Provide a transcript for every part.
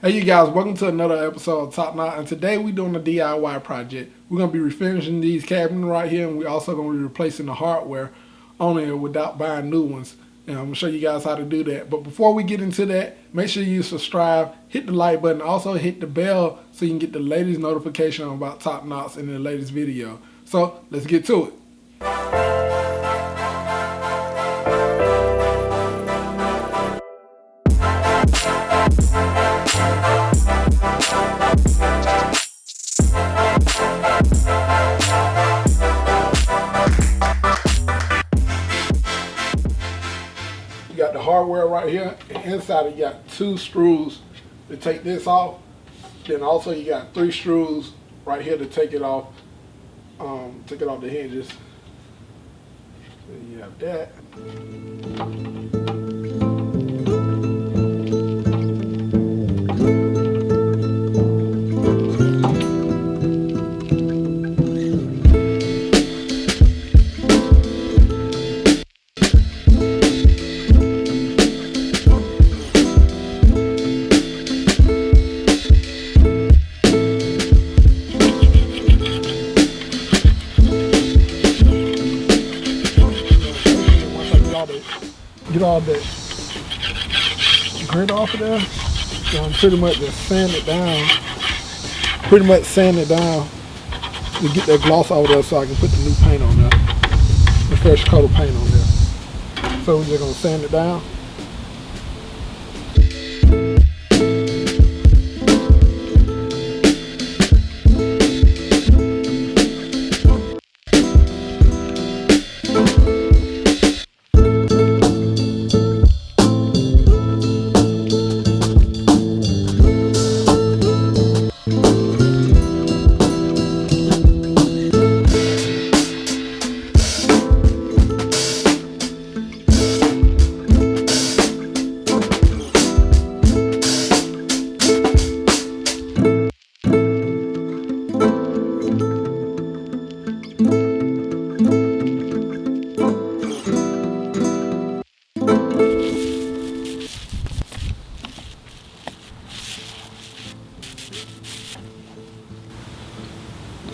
Hey you guys, welcome to another episode of Top Knot, and today we're doing a DIY project. We're going to be refinishing these cabinets right here, and we're also going to be replacing the hardware on it without buying new ones. And I'm going to show you guys how to do that. But before we get into that, make sure you subscribe, hit the like button, also hit the bell so you can get the latest notification about Top Knots and the latest video. So let's get to it. You got the hardware right here, and inside it you got 2 screws to take this off. Then also you got 3 screws right here to take it off the hinges. Then you have that. Get all that grit off of there. So I'm pretty much just sand it down. To get that gloss over there so I can put the new paint on there. The fresh coat of paint on there. So we're just gonna sand it down.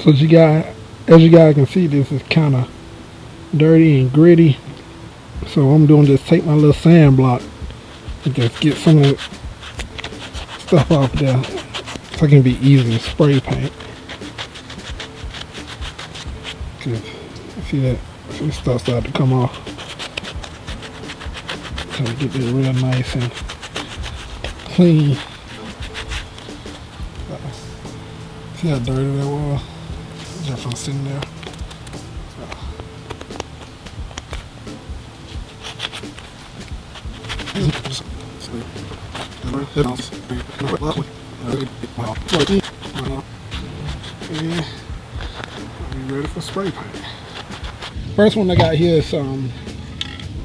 So as you guys can see, this is kind of dirty and gritty. So what I'm doing is take my little sand block and just get some of the stuff off there so it can be easy to spray paint. See that? Some stuff started to come off. So we get this real nice and clean. See how dirty that was? Just from sitting there. And we ready for spray paint. First one I got here is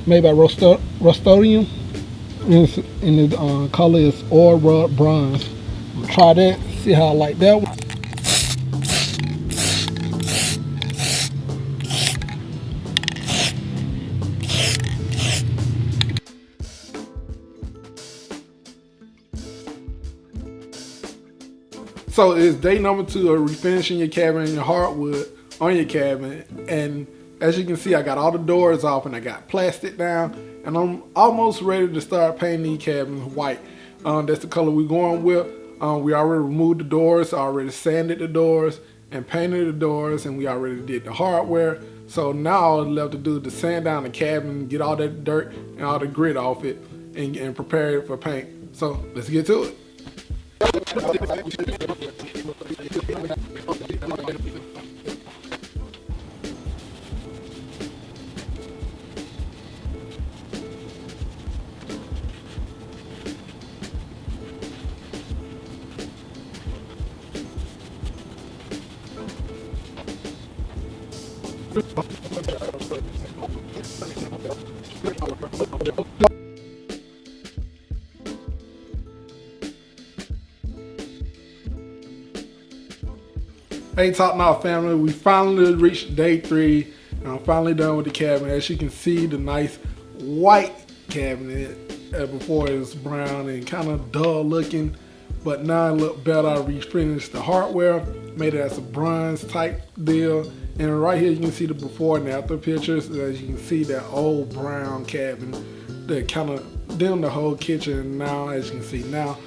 made by Rust-Oleum, and the color is Oil Rub Bronze. I'm gonna try that, see how I like that one. So it's day number 2 of refinishing your cabin and your hardwood on your cabin, and as you can see, I got all the doors off and I got plastic down, and I'm almost ready to start painting these cabins white. That's the color we're going with. We already removed the doors, already sanded the doors and painted the doors, and we already did the hardware. So now all left to do is to sand down the cabin, get all that dirt and all the grit off it, and prepare it for paint. So let's get to it. Hey Top Knot family, we finally reached day 3 and I'm finally done with the cabinet. As you can see, the nice white cabinet before it was brown and kind of dull looking, but now it look better. I refinished the hardware, made it as a bronze type deal. And right here you can see the before and after pictures. As you can see, that old brown cabin that kind of dimmed the whole kitchen. And now, as you can see now,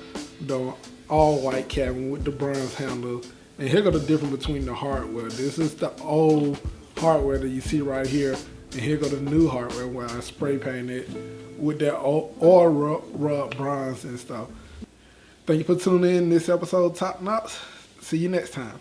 the all white cabin with the bronze handle. And here go the difference between the hardware. This is the old hardware that you see right here, and here go the new hardware where I spray painted with that oil rub bronze and stuff. Thank you for tuning in this episode of Top Knox. See you next time.